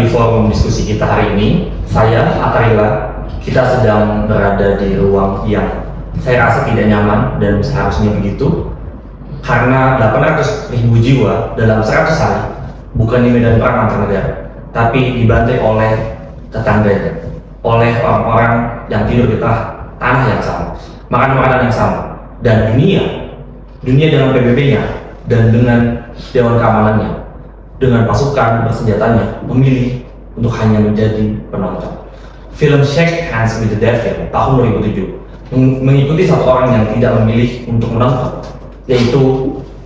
di forum diskusi kita hari ini, saya, Atarila, kita sedang berada di ruang yang saya rasa tidak nyaman dan seharusnya begitu, karena 800.000 jiwa dalam 100 hari bukan di medan perang antar negara, tapi dibantai oleh tetangganya, oleh orang-orang yang tidur di tanah yang sama, makan makanan yang sama, dan dunia dengan PBB-nya dan dengan Dewan Keamanannya, dengan pasukan bersenjatanya memilih untuk hanya menjadi penonton. Film Shake Hands with the Devil tahun 2007 mengikuti satu orang yang tidak memilih untuk menonton, yaitu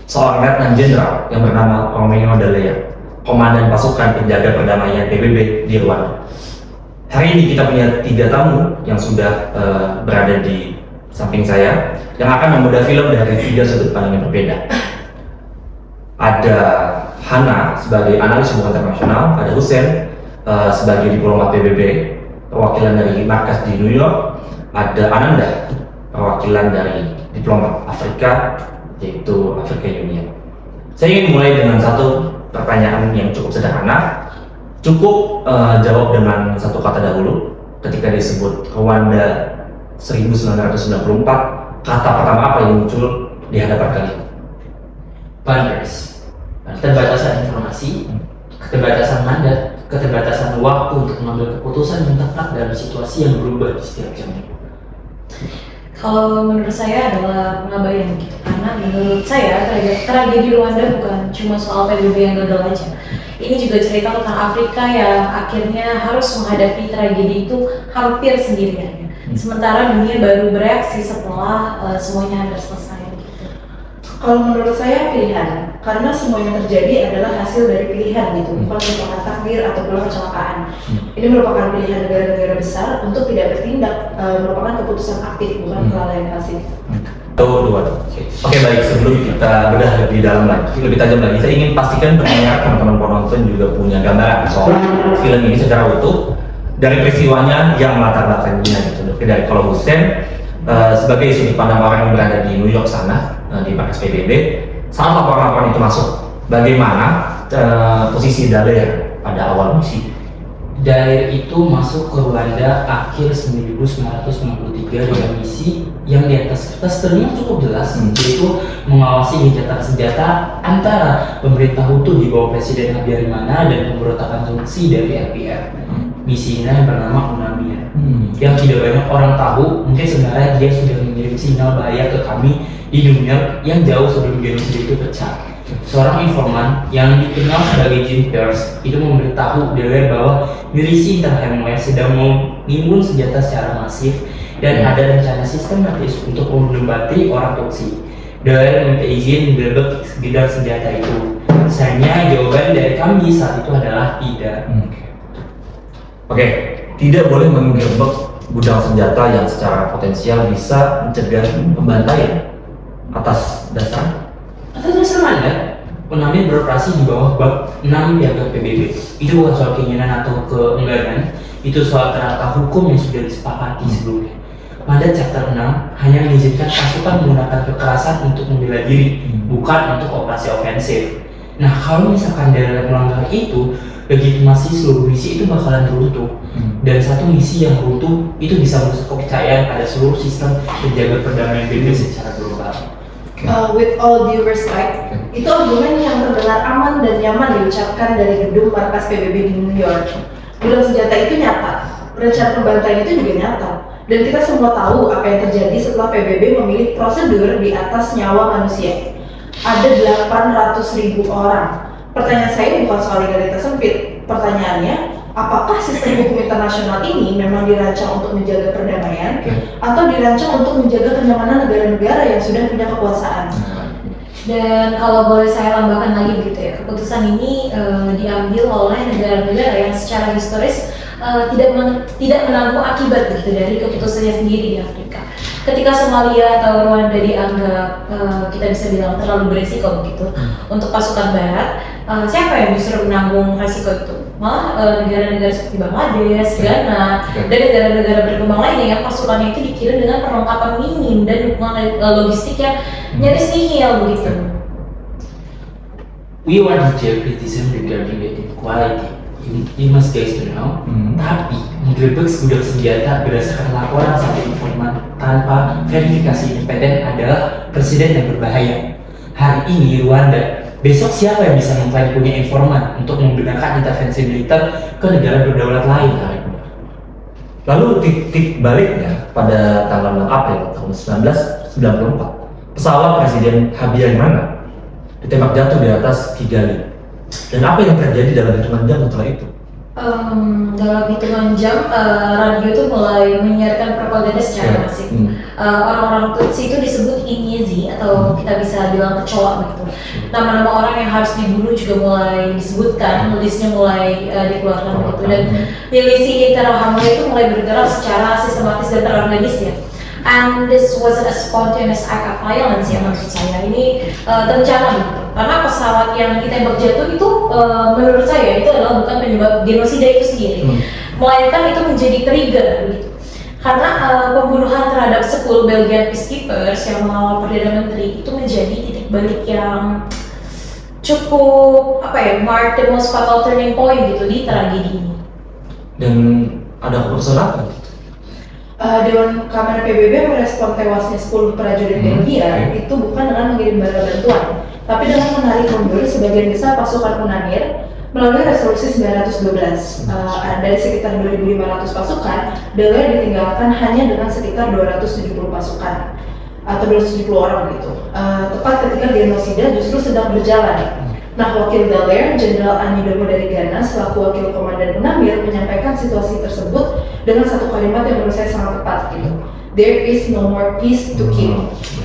seorang letnan jenderal yang bernama Romeo Dallaire, komandan pasukan penjaga perdamaian PBB di Rwanda. Hari ini kita punya 3 tamu yang sudah berada di samping saya, yang akan membedah film dari 3 sudut pandang yang berbeda. Ada Hana sebagai analis hubungan internasional, ada Hussein sebagai diplomat PBB, perwakilan dari markas di New York, ada Ananda, perwakilan dari diplomat Afrika, yaitu Afrika Union. Saya ingin mulai dengan satu pertanyaan yang cukup sederhana. Cukup jawab dengan satu kata dahulu. Ketika disebut Rwanda 1994, kata pertama apa yang muncul di hadapan kalian? Boundaries, keterbatasan informasi, keterbatasan mandat, keterbatasan waktu untuk mengambil keputusan yang tepat dalam situasi yang berubah di setiap jamnya. Kalau menurut saya adalah pengabaian gitu, karena menurut saya tragedi Rwanda bukan cuma soal PBB yang gagal aja. Ini juga cerita tentang Afrika yang akhirnya harus menghadapi tragedi itu hampir sendirian. Sementara dunia baru bereaksi setelah semuanya hampir selesai. Kalau menurut saya pilihan, karena semua yang terjadi adalah hasil dari pilihan gitu, bukan merupakan takdir atau pula kecelakaan. Ini merupakan pilihan negara-negara besar untuk tidak bertindak, merupakan keputusan aktif, bukan kelalaian pasif. Oke, baik, sebelum kita bedah lebih dalam lagi, lebih tajam lagi, saya ingin pastikan pendengar, teman-teman penonton juga punya gambaran soal film ini secara utuh dari peristiwanya yang melatar belakanginya gitu. Dari kalau Hussein sebagai sudut pandang orang yang berada di New York sana, di markas PBB, saat laporan-laporan itu masuk, bagaimana posisi Dallaire pada awal misi? Dallaire itu masuk ke Rwanda akhir 1993 dengan misi yang di atas kertas terlihat cukup jelas, yaitu mengawasi gencatan senjata antara pemerintah Hutu di bawah Presiden Habyarimana dan pemberontakan Tutsi dari RPF. Misi ini yang bernama UNAMIR, yang tidak banyak orang tahu. Mungkin sebenarnya dia sudah mengirim sinyal bahaya ke kami di dunia yang jauh sebelum genosida itu pecah. Seorang informan yang dikenal sebagai Jean Pierce itu memberitahu Dallaire bahwa milisi Interhamwe sedang menimbun senjata secara masif dan ada rencana sistematis untuk membunuh orang Tutsi. Dallaire meminta izin menggerebek gudang senjata itu. Sayangnya jawaban dari kami saat itu adalah tidak. Oke, tidak boleh menggerebek gudang senjata yang secara potensial bisa mencegah pembantaian atas dasar mandat. UNAMIR beroperasi di bawah bab 6 Piagam PBB. Itu bukan soal keinginan atau keengganan, itu soal kerangka hukum yang sudah disepakati sebelumnya. Mandat Chapter 6 hanya mengizinkan pasukan menggunakan kekerasan untuk membela diri, bukan untuk operasi ofensif. Nah, kalau misalkan Dallaire melanggar itu, legitimasi seluruh misi itu bakalan runtuh. Dan satu misi yang runtuh itu bisa merusak kepercayaan pada seluruh sistem penjaga perdamaian PBB secara global. With all due respect, itu argumen yang terdengar aman dan nyaman diucapkan dari gedung markas PBB di New York. Gudang senjata itu nyata, rencana pembantaian itu juga nyata. Dan kita semua tahu apa yang terjadi setelah PBB memilih prosedur di atas nyawa manusia. Ada 800.000 orang. Pertanyaan saya bukan soal legalitas sempit. Pertanyaannya, apakah sistem hukum internasional ini memang dirancang untuk menjaga perdamaian atau dirancang untuk menjaga kenyamanan negara-negara yang sudah punya kekuasaan? Dan kalau boleh saya tambahkan lagi gitu ya, keputusan ini diambil oleh negara-negara yang secara historis tidak menanggung akibat gitu dari keputusannya sendiri di Afrika. Ketika Somalia atau Rwanda dianggap kita bisa bilang terlalu berisiko begitu untuk pasukan Barat, siapa yang justru menanggung resiko itu? Malah negara-negara seperti Bangladesh, Ghana, dan negara-negara berkembang lainnya yang pasukannya itu dikirim dengan perlengkapan minim dan dukungan logistik yang nyaris nihil begitu. We want to criticism regarding the inequality you must guys to know. Tapi menggerebek gudang senjata berdasarkan laporan satu informan tanpa verifikasi independen adalah presiden yang berbahaya. Hari ini Rwanda, besok siapa yang bisa mengklaim punya informan untuk membenarkan intervensi militer ke negara berdaulat lain? Lalu titik baliknya pada tanggal 6 April tahun 1994, pesawat Presiden Habyarimana ditembak jatuh di atas Kigali. Dan apa yang terjadi dalam hitungan jam setelah itu? Dalam hitungan jam, radio itu mulai menyiarkan propaganda secara masif. Orang-orang Tutsi itu disebut Inyezi atau kita bisa bilang kecoa begitu. Nama-nama orang yang harus dibunuh juga mulai disebutkan, listnya mulai dikeluarkan begitu. Dan milisi Interahamwe itu mulai bergerak secara sistematis dan terorganisir ya. And this wasn't a spontaneous act of violence ya maksud saya, ini terencana gitu. Karena pesawat yang ditembak jatuh itu menurut saya itu adalah bukan penyebab genosida itu sendiri, melainkan itu menjadi trigger begitu. Karena pembunuhan terhadap 10 Belgian peacekeepers yang mengawal Perdana Menteri itu menjadi titik balik yang cukup mark the most fatal turning point gitu di tragedi ini. Dan ada keputusan apa? Dewan Keamanan PBB merespon tewasnya 10 prajurit Belgia itu bukan dengan mengirim bala bantuan, tapi dengan menarik mundur sebagian besar pasukan UNAMIR melalui resolusi 912. Dari sekitar 2.500 pasukan, Dallaire ditinggalkan hanya dengan sekitar 270 pasukan atau 270 orang gitu. Tepat ketika genosida justru sedang berjalan. Nah, wakil Dallaire, Jenderal Anidomo dari Ghana, selaku wakil komandan UNAMIR, menyampaikan situasi tersebut dengan satu kalimat yang menurut saya sangat tepat gitu. There is no more peace to keep.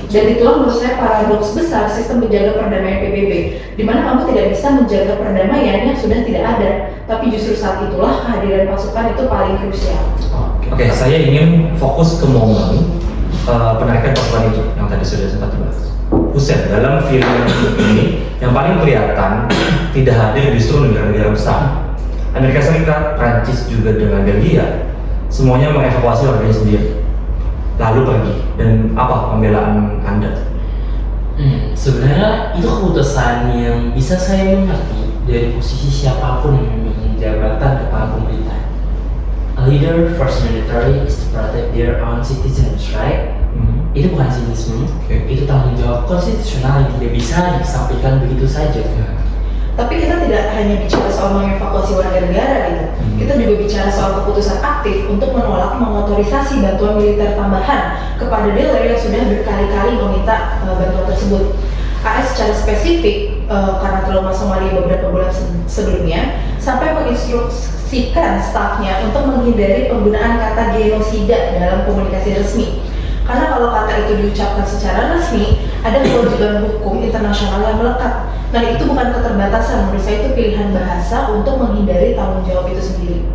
Dan itulah menurut saya paradoks besar sistem menjaga perdamaian PBB, di mana kamu tidak bisa menjaga perdamaian yang sudah tidak ada, tapi justru saat itulah kehadiran pasukan itu paling krusial. Oke, saya ingin fokus ke momen penarikan pasukan itu yang tadi sudah sempat dibahas. Hussein, dalam film ini yang paling kelihatan tidak hadir justru negara-negara besar. Amerika Serikat, Prancis juga dengan Belgia, semuanya mengevakuasi warganya sendiri, lalu pergi. Dan apa pembelaan Anda? Sebenarnya itu keputusan yang bisa saya mengerti dari posisi siapapun yang memiliki jabatan kepala pemerintah. A leader first military is to protect their own citizens, right? Itu bukan sinisme, itu tanggung jawab konstitusional yang tidak bisa disampaikan begitu saja. Tapi kita tidak hanya bicara soal mengevakuasi warga negara gitu. Kita juga bicara soal keputusan aktif untuk menolak mengotorisasi bantuan militer tambahan kepada Dallaire yang sudah berkali-kali meminta bantuan tersebut. AS secara spesifik karena trauma Somalia beberapa bulan sebelumnya sampai menginstruksikan stafnya untuk menghindari penggunaan kata genosida dalam komunikasi resmi. Karena kalau kata itu diucapkan secara resmi, ada kewajiban hukum internasional yang melekat. Nah, itu bukan keterbatasan, menurut saya itu pilihan bahasa untuk menghindari tanggung jawab itu sendiri.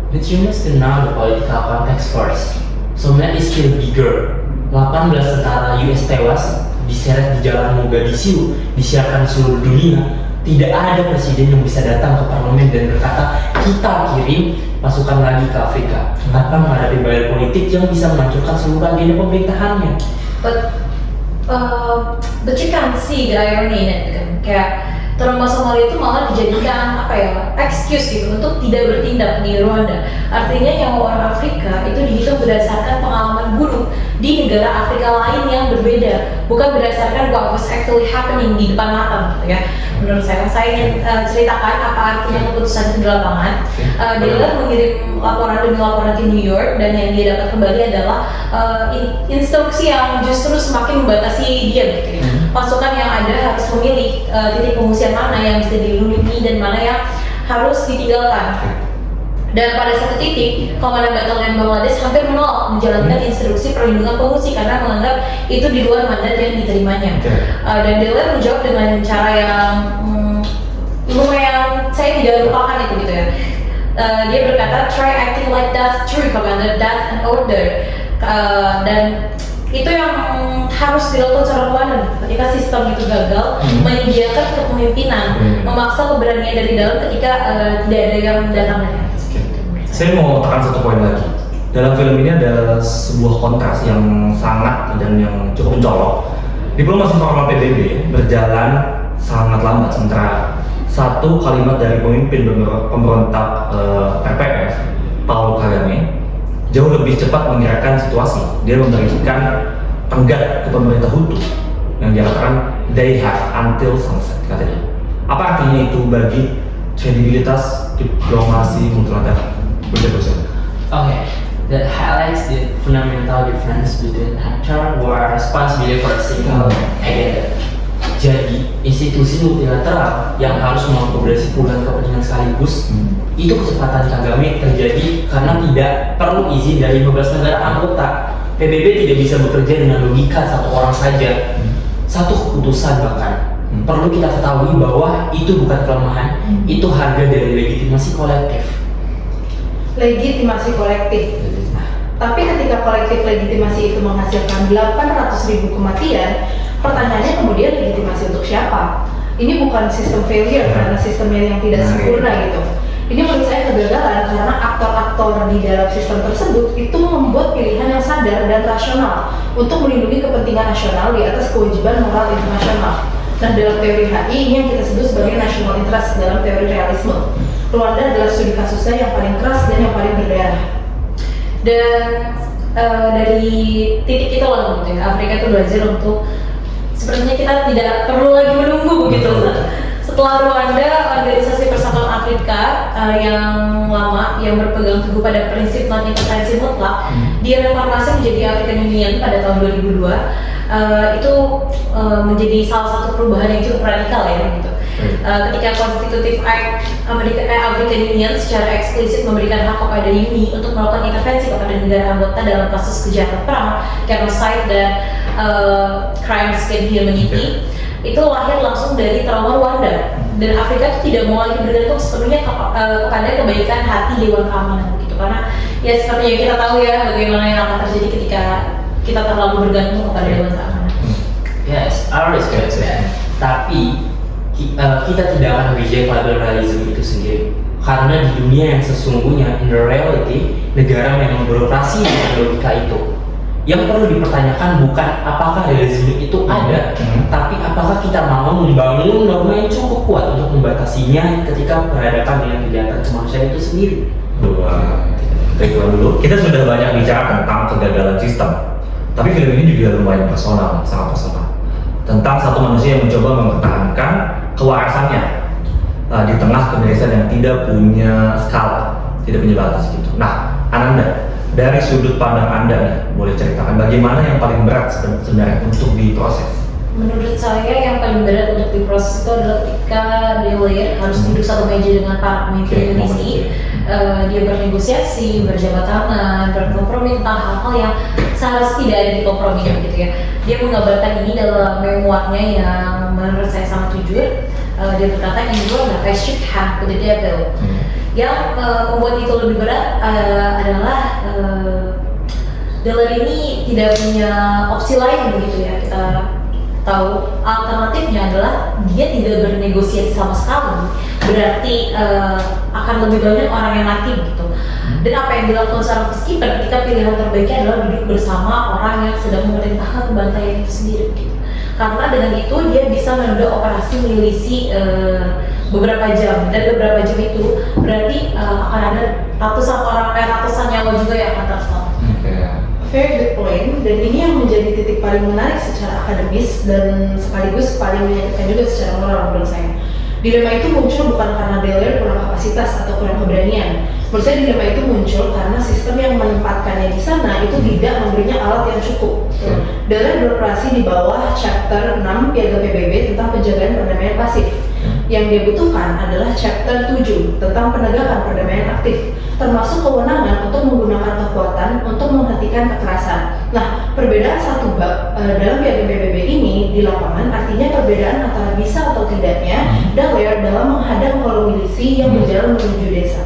But you must know the political context first. Somalia is still bigger. 18 tentara US tewas, diseret di jalan Mogadishu, disiarkan di seluruh dunia. Tidak ada presiden yang bisa datang ke parlemen dan berkata, kita kirim pasukan lagi ke Afrika tanpa menghadapi bayar politik yang bisa menghancurkan seluruh agenda pemerintahannya. But you can see the irony in it kan, kayak trauma Somalia itu malah dijadikan excuse gitu untuk tidak bertindak di Rwanda. Artinya nyawa orang Afrika itu dihitung berdasarkan pengalaman buruk di negara Afrika lain yang berbeda, bukan berdasarkan what was actually happening di depan mata gitu ya. Menurut saya ingin ceritakan apa artinya keputusan itu di lapangan. Dallaire mengirim laporan demi laporan ke New York dan yang dia dapat kembali adalah instruksi yang justru semakin membatasi dia gitu ya. Pasukan yang ada harus memilih titik pengungsian mana yang bisa dilindungi dan mana yang harus ditinggalkan. Dan pada satu titik, Komandan Batalion Bangladesh hampir menolak menjalankan instruksi perlindungan pengungsi karena menganggap itu di luar mandat yang diterimanya. Dan Dallaire menjawab dengan cara yang lumayan saya tidak lupakan itu gitu ya. Dia berkata, try acting like that's true, Commander, that's an order. Dan itu yang harus dilakukan seorang komandan ketika sistem itu gagal, menyediakan kepemimpinan, memaksa keberanian dari dalam ketika tidak ada yang datang dari atas. Saya mau tekan satu poin lagi. Dalam film ini ada sebuah kontras yang sangat dan yang cukup mencolok. Diplomasi formal PBB berjalan sangat lambat, sementara satu kalimat dari pemimpin pemberontak RPF, Paul Kagame, jauh lebih cepat mengerakkan situasi. Dia memberikan tenggat ke pemerintah Hutu yang dia katakan they have until sunset, katanya. Apa artinya itu bagi kredibilitas diplomasi multilateral? Okay, that highlights the fundamental difference between actor war responsibility for a single agenda. Jadi, institusi multilateral yang harus mengakomodasi puluhan kepentingan sekaligus, itu kecepatan Kagame terjadi karena tidak perlu izin dari 15 negara anggota. PBB tidak bisa bekerja dengan logika satu orang saja, satu keputusan bahkan. Perlu kita ketahui bahwa itu bukan kelemahan, itu harga dari legitimasi kolektif. Legitimasi kolektif. Tapi ketika kolektif legitimasi itu menghasilkan 800.000 kematian, pertanyaannya kemudian legitimasi untuk siapa? Ini bukan sistem failure karena sistemnya yang tidak sempurna gitu. Ini menurut saya kegagalan karena aktor-aktor di dalam sistem tersebut itu membuat pilihan yang sadar dan rasional untuk melindungi kepentingan nasional di atas kewajiban moral internasional. Nah, dalam teori HI ini yang kita sebut sebagai national interest dalam teori realisme. Rwanda adalah studi kasusnya yang paling keras dan yang paling berdarah. Dan dari titik itu lah gitu ya, Afrika itu belajar untuk sepertinya kita tidak perlu lagi menunggu begitu. Setelah Rwanda, Organisasi Persatuan Afrika yang lama yang berpegang teguh pada prinsip non-intervensi mutlak, dia reformasi menjadi African Union pada tahun 2002. Itu menjadi salah satu perubahan yang cukup radikal ya gitu. Ketika Constitutive Act African Union secara eksplisit memberikan hak kepada UNI untuk melakukan intervensi kepada negara anggota dalam kasus kejahatan perang, genocide dan crimes against humanity, itu lahir langsung dari trauma Rwanda. Dan Afrika itu tidak mau lagi bergantung sepenuhnya kepada kebaikan hati Dewan Keamanan gitu, karena ya seperti yang kita tahu ya bagaimana yang akan terjadi ketika kita terlalu bergantung kepada Dewan Keamanan. Yes, I always go to that. Tapi kita tidak akan reject liberalism itu sendiri, karena di dunia yang sesungguhnya, in the reality, negara memang beroperasi dengan logika itu. Yang perlu dipertanyakan bukan apakah realisme itu ada, tapi apakah kita mau membangun norma yang cukup kuat untuk membatasinya ketika berhadapan dengan kejahatan kemanusiaan itu sendiri. Dulu kita sudah banyak bicara tentang kegagalan sistem, tapi film ini juga lumayan personal, sangat personal, tentang satu manusia yang mencoba mempertahankan kewarasannya di tengah kebiasaan yang tidak punya skala, tidak punya batas gitu. Nah, Ananda, dari sudut pandang Anda nih, boleh ceritakan bagaimana yang paling berat sebenarnya untuk diproses? Menurut saya yang paling berat untuk diproses itu adalah ketika Delir harus duduk satu meja dengan para pemimpin Indonesia. Dia bernegosiasi, berjabat tangan, berkompromi tentang hal-hal yang seharusnya tidak ada di kompromi gitu ya. Dia menggambarkan ini dalam memoirnya yang menurut saya sangat jujur. Dia berkata, "In the world I shook hand with the devil." Yang membuat itu lebih berat adalah Delir ini tidak punya opsi lain begitu ya. Kita tahu alternatifnya adalah dia tidak bernegosiasi sama sekali, berarti akan lebih banyak orang yang mati gitu. Dan apa yang dilakukan seorang peacekeeper ketika pilihan terbaiknya adalah duduk bersama orang yang sedang memerintahkan pembantaian itu sendiri gitu. Karena dengan itu dia bisa menunda operasi milisi beberapa jam, dan beberapa jam itu berarti akan ada ratusan nyawa juga yang akan terselamatkan. Very good point, dan ini yang menjadi titik paling menarik secara akademis dan sekaligus paling menyakitkan juga secara moral menurut saya. Dilema itu muncul bukan karena Delir kurang kapasitas atau kurang keberanian. Menurut saya dilema itu muncul karena sistem yang menempatkannya di sana itu tidak memberinya alat yang cukup. Delir beroperasi di bawah Chapter 6 Piagam PBB tentang penjagaan perdamaian pasif. Yang dia butuhkan adalah Chapter 7 tentang penegakan perdamaian aktif, termasuk kewenangan untuk menggunakan kekuatan untuk menghentikan kekerasan. Nah, perbedaan satu bab dalam Piagam PBB ini di lapangan artinya perbedaan antara bisa atau tidaknya Delir dalam menghadang kolom milisi yang berjalan menuju desa.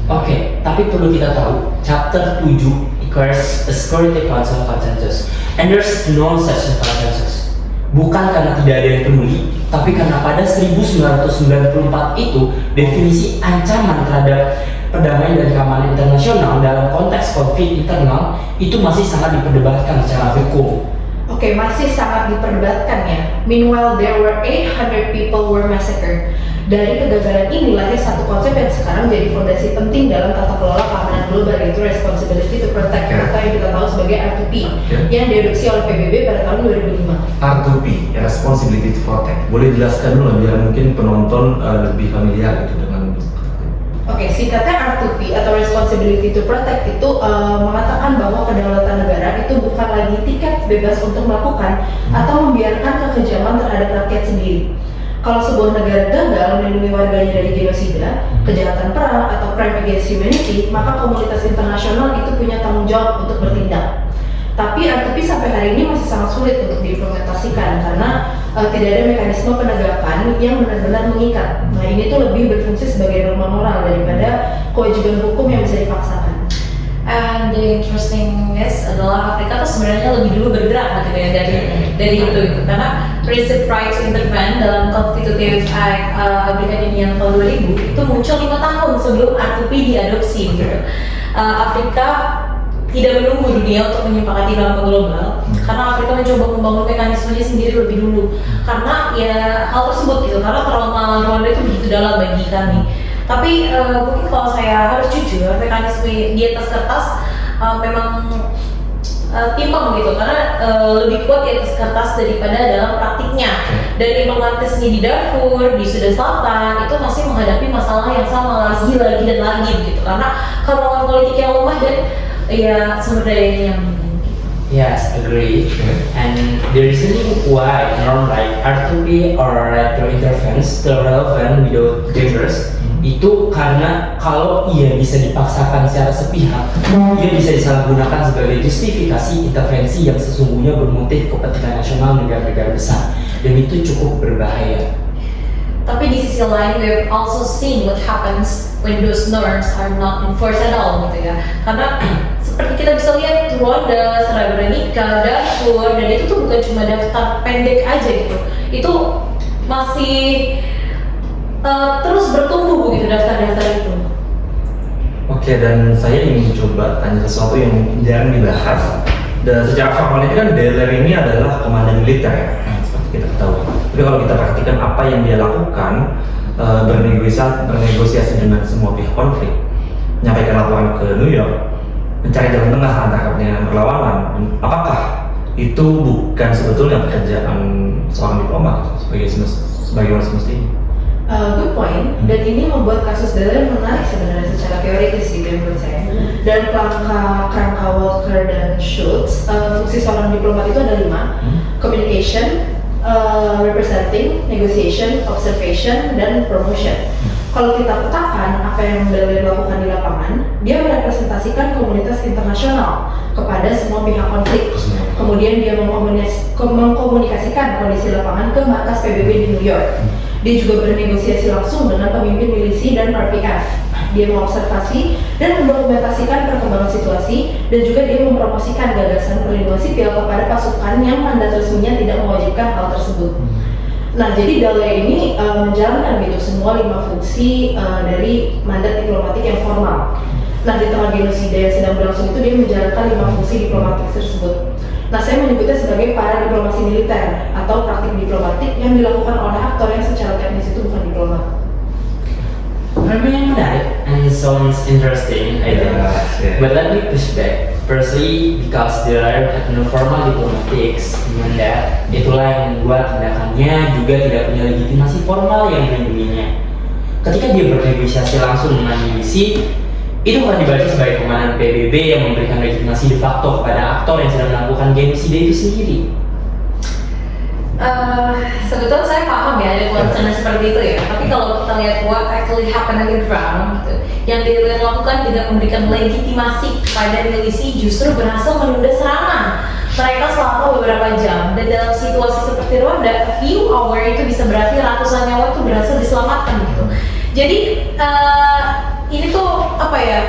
Oke, tapi perlu kita tahu, Chapter 7 requires a Security Council consensus, and there's no such consensus. Bukan karena tidak ada yang peduli, tapi karena pada 1994 itu definisi ancaman terhadap perdamaian dan keamanan internasional dalam konteks konflik internal itu masih sangat diperdebatkan secara hukum. Oke, masih sangat diperdebatkan ya. Meanwhile, there were 800 people were massacred. Dari kegagalan ini lahir satu konsep yang sekarang jadi fondasi penting dalam tata kelola keamanan global, yaitu responsibility to protect, atau yang kita tahu sebagai R2P, yang diadopsi oleh PBB pada tahun 2005. R2P, responsibility to protect. Boleh jelaskan dulu biar mungkin penonton lebih familiar gitu dengan. Oke, singkatnya R2P atau responsibility to protect itu mengatakan bahwa kedaulatan negara itu bukan lagi tiket bebas untuk melakukan atau membiarkan kekejaman terhadap rakyat sendiri. Kalau sebuah negara gagal melindungi warganya dari genosida, kejahatan perang, atau crime against humanity, maka komunitas internasional itu punya tanggung jawab untuk bertindak. Tapi R2P sampai hari ini masih sangat sulit untuk diimplementasikan karena tidak ada mekanisme penegakan yang benar-benar mengikat. Nah, ini tuh lebih berfungsi sebagai norma moral daripada kewajiban hukum yang bisa dipaksakan. And the interestingness adalah Afrika tuh sebenarnya lebih dulu bergerak gitu ya dari itu gitu. Karena prinsip right to intervene dalam Constitutive Act African Union tahun 2000 itu muncul 5 tahun sebelum R2P diadopsi gitu. Afrika tidak menunggu dunia untuk menyepakati norma global karena Afrika mencoba membangun mekanismenya sendiri lebih dulu karena ya hal tersebut gitu, karena trauma Rwanda itu begitu dalam bagi kami. Tapi mungkin kalau saya harus jujur, mekanisme di atas kertas memang timpang gitu karena lebih kuat di atas kertas daripada dalam praktiknya. Dan implementasinya di Darfur, di Sudan Selatan itu masih menghadapi masalah yang sama lagi dan lagi gitu karena keuangan politik yang lemah dan ya sumber dayanya yang minim. Yes, agree. And the reasoning why norm like R2P or right to intervene still relevant without dangerous itu karena kalau ia bisa dipaksakan secara sepihak, ia bisa disalahgunakan sebagai justifikasi intervensi yang sesungguhnya bermotif kepentingan nasional negara-negara besar, dan itu cukup berbahaya. Tapi di sisi lain, we've also seen what happens when those norms are not enforced at all gitu ya. Karena seperti kita bisa lihat Rwanda, Srebrenica, Darfur, dan itu tuh bukan cuma daftar pendek aja gitu. Itu masih terus bertumbuh gitu daftar-daftar itu. Oke, dan saya ingin coba tanya sesuatu yang jarang dibahas. Dan secara formal itu kan Dallaire ini adalah komandan militer ya, seperti kita ketahui. Tapi kalau kita perhatikan apa yang dia lakukan, bernegosiasi dengan semua pihak konflik, menyampaikan laporan ke New York, mencari jalan tengah antara kepentingan berlawanan. Apakah itu bukan sebetulnya pekerjaan seorang diplomat sebagaimana semestinya? Good point, dan ini membuat kasus Dallaire menarik sebenarnya secara teoritis gitu menurut saya. Dan kerangka Walker dan Schultz, fungsi seorang diplomat itu ada 5: communication, representing, negotiation, observation, dan promotion. Kalau kita petakan apa yang Dallaire lakukan di lapangan, dia merepresentasikan komunitas internasional kepada semua pihak konflik. Kemudian dia mengkomunikasikan kondisi lapangan ke markas PBB di New York. Dia juga bernegosiasi langsung dengan pemimpin milisi dan RPF. Dia mengobservasi dan mendokumentasikan perkembangan situasi, dan juga dia mempromosikan gagasan perlindungan sipil kepada pasukan yang mandat resminya tidak mewajibkan hal tersebut. Nah, jadi Dallaire ini menjalankan gitu semua 5 fungsi dari mandat diplomatik yang formal. Nah, di tengah genosida yang sedang berlangsung itu dia menjalankan 5 fungsi diplomatik tersebut. Nah, saya menyebutnya sebagai para diplomasi militer atau praktik diplomatik yang dilakukan oleh aktor yang secara teknis itu bukan diplomat. Memang menarik and sounds interesting, I think. But let me push back. Firstly, because Dallaire had no formal diplomatics, meaning that itulah yang membuat tindakannya juga tidak punya legitimasi formal yang melindunginya. Ketika dia bernegosiasi langsung dengan milisi, itu bukan dibaca sebagai komandan PBB yang memberikan legitimasi de facto kepada aktor yang sedang melakukan genosida itu sendiri. Sebetulnya saya paham ya ada concern seperti itu ya. Tapi kalau kita lihat what actually happened on the ground gitu, yang Dallaire lakukan tidak memberikan legitimasi kepada milisi, justru berhasil menunda serangan mereka selama beberapa jam. Dan dalam situasi seperti Rwanda, a few hour itu bisa berarti ratusan nyawa itu berhasil diselamatkan gitu. Jadi ini tuh apa ya,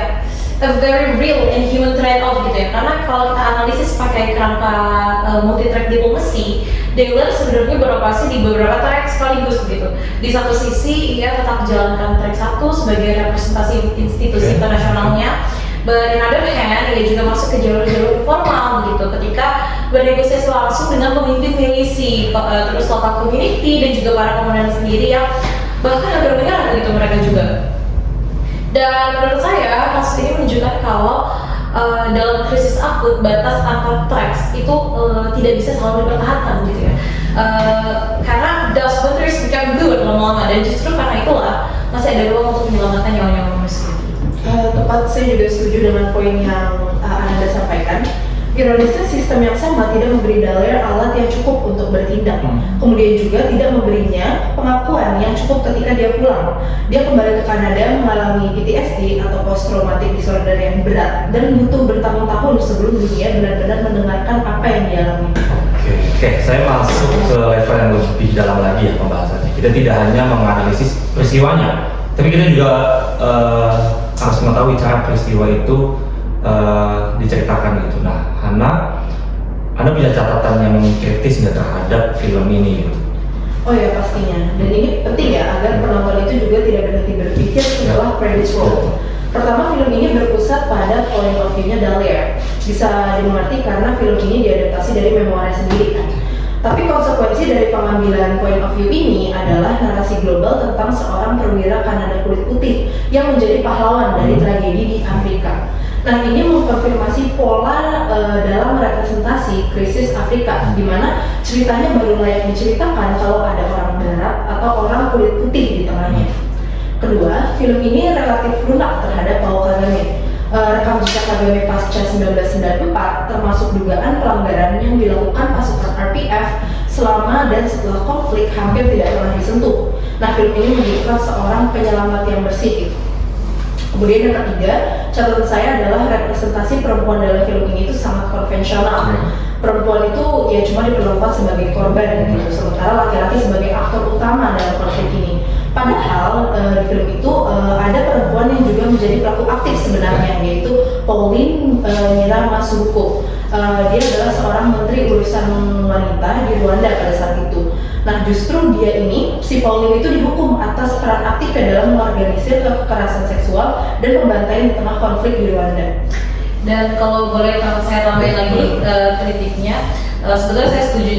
a very real and human trade-off gitu ya. Karena kalau kita analisis pakai kerangka multi-track diplomacy, Dallaire sebenarnya beroperasi di beberapa track sekaligus begitu. Di satu sisi ia tetap menjalankan track 1 sebagai representasi institusi internasionalnya, but in other hand ia juga masuk ke jalur-jalur formal gitu ketika bernegosiasi langsung dengan pemimpin milisi, terus lokal community dan juga para komandan sendiri yang bahkan agak benar gitu mereka juga. Dan menurut saya kasus ini menunjukkan kalau dalam krisis akut batas antar tracks itu tidak bisa selalu dipertahankan gitu ya. Karena those boundaries become good lama-lama, dan justru karena itulah masih ada ruang untuk menyelamatkan nyawa-nyawa manusia. Tepat, saya juga setuju dengan poin yang Anda sampaikan. Ironisnya sistem yang sama tidak memberi Dallaire alat yang cukup untuk bertindak. Kemudian juga tidak memberinya pengakuan yang cukup ketika dia pulang. Dia kembali ke Kanada mengalami PTSD atau post traumatic disorder yang berat dan butuh bertahun-tahun sebelum dunia benar-benar mendengarkan apa yang dia alami. Oke, saya masuk ke level yang lebih dalam lagi ya pembahasannya. Kita tidak hanya menganalisis peristiwanya, tapi kita juga harus mengetahui cara peristiwa itu diceritakan gitu. Nah, Anda punya catatan yang kritis nggak terhadap film ini gitu? Oh ya, pastinya. Dan ini penting ya agar penonton itu juga tidak berhenti berpikir setelah credits roll. Pertama, film ini berpusat pada point of view-nya Dallaire. Bisa dimengerti karena film ini diadaptasi dari memoirnya sendiri kan. Tapi konsekuensi dari pengambilan point of view ini adalah narasi global tentang seorang perwira Kanada kulit putih yang menjadi pahlawan dari tragedi di Afrika. Nah, ini mengkonfirmasi pola dalam representasi krisis Afrika, di mana ceritanya baru layak diceritakan kalau ada orang barat atau orang kulit putih di tengahnya. Kedua, film ini relatif lunak terhadap Paul Kagame. Rekam jejak Kagame pasca 1994 termasuk dugaan pelanggaran yang dilakukan pasukan RPF selama dan setelah konflik hampir tidak pernah disentuh. Nah, film ini menunjukkan seorang penyelamat yang bersih. Kemudian yang ketiga, catatan saya adalah representasi perempuan dalam film ini itu sangat konvensional. Perempuan itu ya cuma diperlakukan sebagai korban gitu, sementara laki-laki sebagai aktor utama dalam konflik ini. Padahal di film itu ada perempuan yang juga menjadi pelaku aktif sebenarnya, yaitu Pauline Nyiramasuko. Dia adalah seorang menteri urusan wanita di Rwanda pada saat itu. Nah, justru dia ini, si Pauline itu dihukum atas peran aktifnya dalam mengorganisir kekerasan seksual dan pembantaian di tengah konflik di Rwanda. Dan kalau boleh saya tambahin lagi kritiknya, sebetulnya saya setuju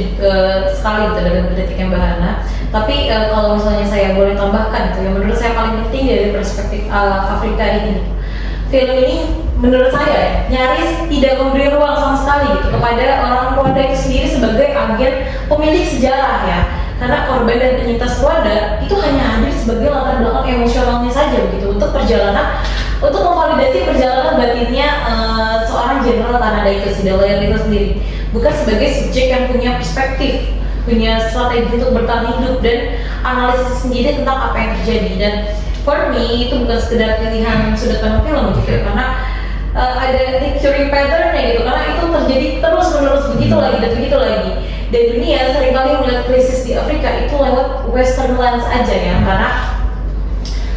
sekali gitu dengan kritiknya Mbak Hana. Tapi kalau misalnya saya boleh tambahkan gitu, yang menurut saya paling penting dari perspektif Afrika ini, film ini menurut saya nyaris tidak memberi ruang sama sekali gitu kepada orang Rwanda itu sendiri sebagai agen pemilik sejarah ya. Karena korban dan penyintas Rwanda itu hanya hadir sebagai latar belakang emosionalnya saja begitu untuk memvalidasi perjalanan batinnya seorang jenderal Kanada itu, si Dallaire itu sendiri, bukan sebagai subjek yang punya perspektif, punya strategi untuk bertahan hidup dan analisis sendiri tentang apa yang terjadi. Dan for me itu bukan sekedar pilihan sudut pandang film gitu ya, karena ada recurring pattern-nya gitu, karena itu terjadi terus menerus begitu lagi dan begitu lagi. Dan dunia seringkali melihat krisis di Afrika itu lewat western lens aja ya, karena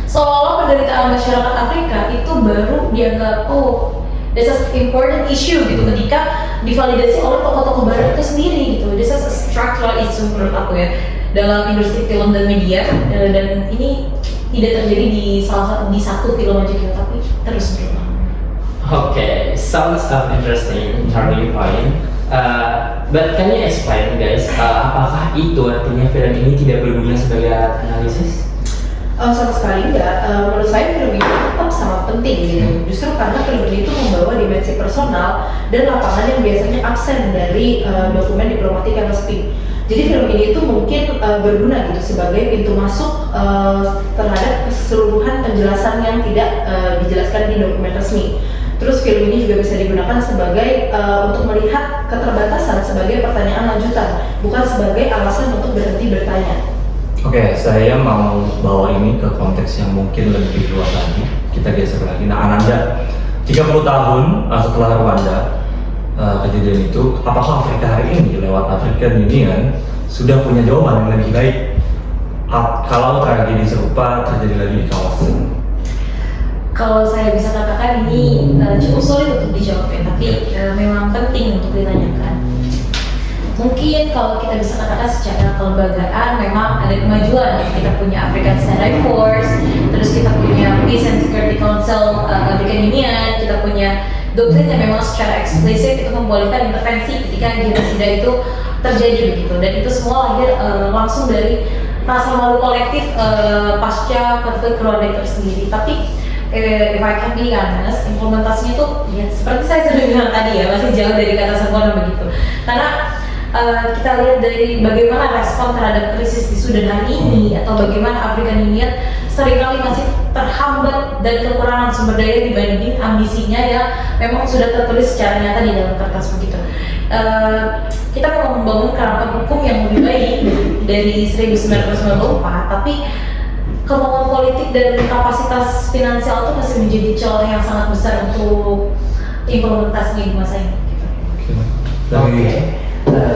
seolah penderitaan masyarakat Afrika itu baru dianggap this is important issue gitu ketika divalidasi oleh tokoh-tokoh barat itu sendiri gitu. This is a structural issue menurut aku ya dalam industri film dan media, dan ini tidak terjadi di satu film aja gitu, tapi terus berulang. Okay, sounds interesting, turning point. But can you explain guys, apakah itu artinya film ini tidak berguna sebagai alat analisis? Sama sekali enggak. Menurut saya film ini tetap sangat penting gitu. Justru karena film ini itu membawa dimensi personal dan lapangan yang biasanya absen dari dokumen diplomatik yang resmi. Jadi film ini itu mungkin berguna gitu sebagai pintu masuk terhadap keseluruhan penjelasan yang tidak dijelaskan di dokumen resmi. Terus film ini juga bisa digunakan sebagai untuk melihat keterbatasan sebagai pertanyaan lanjutan, bukan sebagai alasan untuk berhenti bertanya. Oke, saya mau bawa ini ke konteks yang mungkin lebih luas lagi. Kita geser lagi. Nah, Ananda, 30 tahun setelah Rwanda kejadian itu, apakah Afrika hari ini lewat African Union sudah punya jawaban yang lebih baik kalau tragedi serupa terjadi lagi di kawasan? Kalau saya bisa katakan ini cukup sulit untuk dijawab ya, tapi memang penting untuk ditanyakan. Mungkin kalau kita bisa katakan secara kelembagaan memang ada kemajuan. Kita punya African Standing Force, terus kita punya Peace and Security Council African Union, kita punya doktrin yang memang secara eksplisit itu membolehkan intervensi ketika genosida itu terjadi begitu, dan itu semua lahir langsung dari rasa malu kolektif pasca konflik Rwanda itu sendiri. Tapi if I can be honest, implementasinya itu ya seperti saya sudah bilang tadi ya, masih jauh dari kata sempurna begitu. Karena kita lihat dari bagaimana respon terhadap krisis di Sudan hari ini, atau bagaimana African Union seringkali masih terhambat dan kekurangan sumber daya dibanding ambisinya yang memang sudah tertulis secara nyata di dalam kertas begitu. Kita mau membangun kerangka hukum yang lebih baik dari 1994, tapi kemauan politik dan kapasitas finansial itu masih menjadi celah yang sangat besar untuk implementasinya di masa ini. Oke.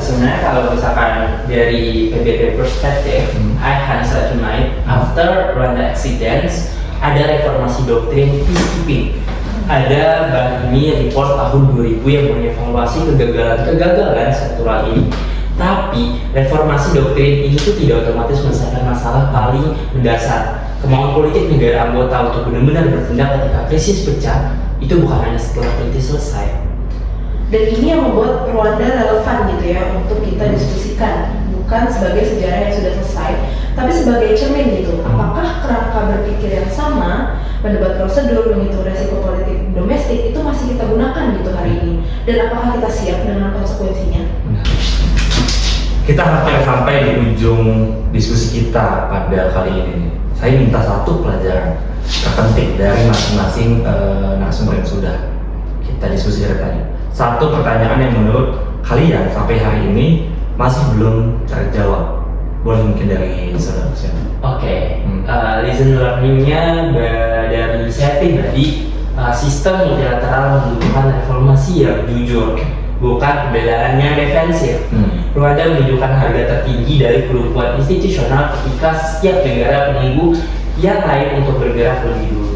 Sebenarnya kalau misalkan dari PBB perspektif, I Hansa tonight after Rwanda accidents ada reformasi doktrin peacekeeping. Ada Bank ini report tahun 2000 yang mengevaluasi kegagalan struktural ini. Tapi reformasi doktrin ini tuh tidak otomatis menyelesaikan masalah paling mendasar. Kemauan politik negara anggota untuk benar-benar bertindak ketika krisis pecah itu bukan hanya setelah krisis selesai. Dan ini yang membuat Rwanda relevan gitu ya untuk kita diskusikan, bukan sebagai sejarah yang sudah selesai, tapi sebagai cermin gitu. Apakah kerangka berpikir yang sama, mendebat prosedur, menghitung resiko politik domestik itu masih kita gunakan gitu hari ini? Dan apakah kita siap dengan konsekuensinya? Kita hampir sampai di ujung diskusi kita pada kali ini. Saya minta satu pelajaran terpenting dari masing-masing narasumber yang sudah kita diskusi dari tadi. Satu pertanyaan yang menurut kalian sampai hari ini masih belum terjawab. Boleh mungkin dari saudara siapa? Oke, lesson learning-nya dari saya pribadi, sistem multilateral membutuhkan reformasi yang jujur, bukan pembelaan yang defensif. Rwanda menunjukkan harga tertinggi dari kelumpuhan institusional ketika setiap negara menunggu yang lain untuk bergerak lebih dulu.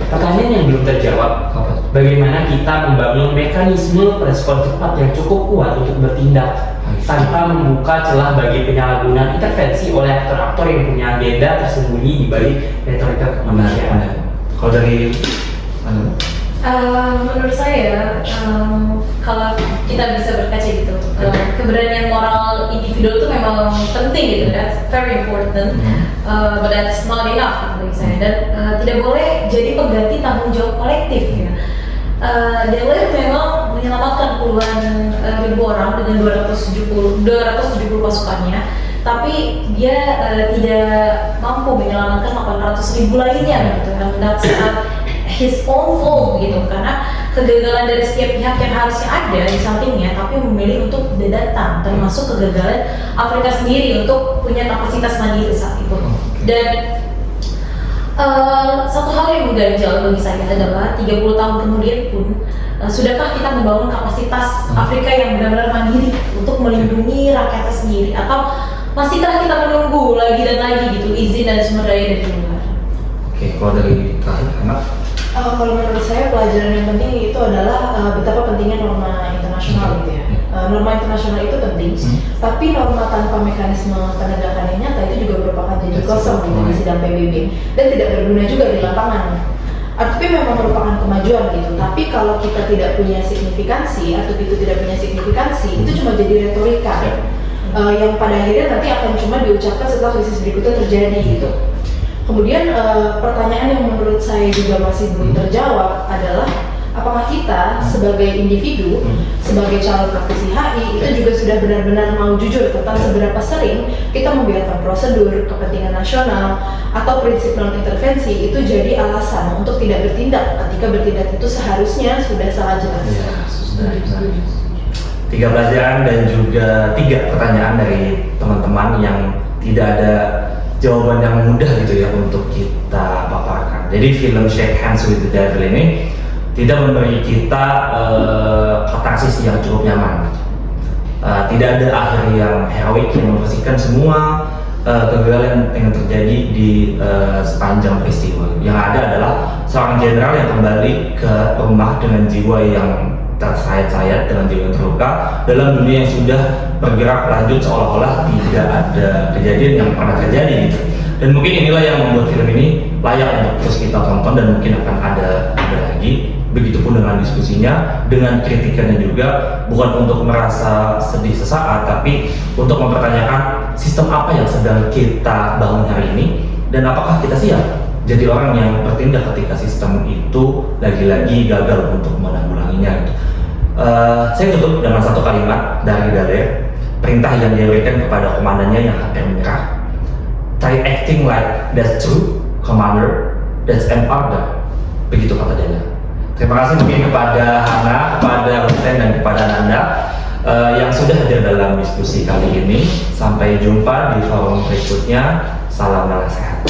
Pertanyaan yang belum terjawab, bagaimana kita membangun mekanisme respon cepat yang cukup kuat untuk bertindak tanpa membuka celah bagi penyalahgunaan intervensi oleh aktor-aktor yang punya agenda tersembunyi di balik retorika kemanusiaan. Kalau dari menurut saya, kalau kita bisa berkaca gitu, keberanian moral individu itu memang penting gitu, that's very important, but that's not enough bagi saya, dan tidak boleh jadi pengganti tanggung jawab kolektif ya. Deler memang menyelamatkan puluhan ribu orang dengan 270 pasukannya, tapi dia tidak mampu menyelamatkan 800.000 lainnya gitu, and that's his own fault gitu, karena kegagalan dari setiap pihak yang harusnya ada di sampingnya tapi memilih untuk tidak datang, termasuk kegagalan Afrika sendiri untuk punya kapasitas mandiri saat itu. Dan satu hal yang mengganjal bagi saya adalah 30 tahun kemudian pun sudahkah kita membangun kapasitas Afrika yang benar-benar mandiri untuk melindungi rakyatnya sendiri, atau masihkah kita menunggu lagi dan lagi gitu izin dan sumber daya dari luar? Oke, kalau dari terakhir anak. Kalau menurut saya pelajaran yang penting itu adalah betapa pentingnya norma internasional gitu ya. Norma internasional itu penting, tapi norma tanpa mekanisme penegakan yang nyata itu juga merupakan janji kosong di sidang PBB dan tidak berguna juga di lapangan. Tapi memang merupakan kemajuan gitu. Tapi kalau kita tidak punya signifikansi atau itu tidak punya signifikansi, itu cuma jadi retorika yang pada akhirnya nanti akan cuma diucapkan setelah krisis berikutnya terjadi gitu. Kemudian pertanyaan yang menurut saya juga masih belum terjawab adalah apakah kita sebagai individu, sebagai calon praktisi HI itu juga sudah benar-benar mau jujur tentang seberapa sering kita membiarkan prosedur, kepentingan nasional, atau prinsip non-intervensi itu jadi alasan untuk tidak bertindak ketika bertindak itu seharusnya sudah sangat jelas. Ya, sudah. 3 pelajaran dan juga 3 pertanyaan dari teman-teman yang tidak ada jawaban yang mudah gitu ya untuk kita paparkan. Jadi film Shake Hands with the Devil ini tidak memberi kita katarsis yang cukup nyaman. Tidak ada akhir yang heroik yang membersihkan semua kegagalan yang terjadi di sepanjang peristiwa. Yang ada adalah seorang jenderal yang kembali ke rumah dengan jiwa yang tersayat-sayat, dengan jiwa yang terluka dalam dunia yang sudah bergerak lanjut seolah-olah tidak ada kejadian yang pernah terjadi gitu. Dan mungkin inilah yang membuat film ini layak untuk terus kita tonton, dan mungkin akan ada lagi. begitupun dengan diskusinya, dengan kritikannya juga, bukan untuk merasa sedih sesaat, tapi untuk mempertanyakan sistem apa yang sedang kita bangun hari ini, dan apakah kita siap jadi orang yang bertindak ketika sistem itu lagi-lagi gagal untuk menanggulanginya. Saya tutup dengan satu kalimat dari Dallaire, perintah yang diberikan kepada komandannya yang hampir menyerah. Try acting like that's true, commander, that's an order. Begitu kata Dallaire. Terima kasih mungkin kepada Hana, kepada Hussein, dan kepada Nanda yang sudah hadir dalam diskusi kali ini. Sampai jumpa di forum berikutnya. Salam sehat.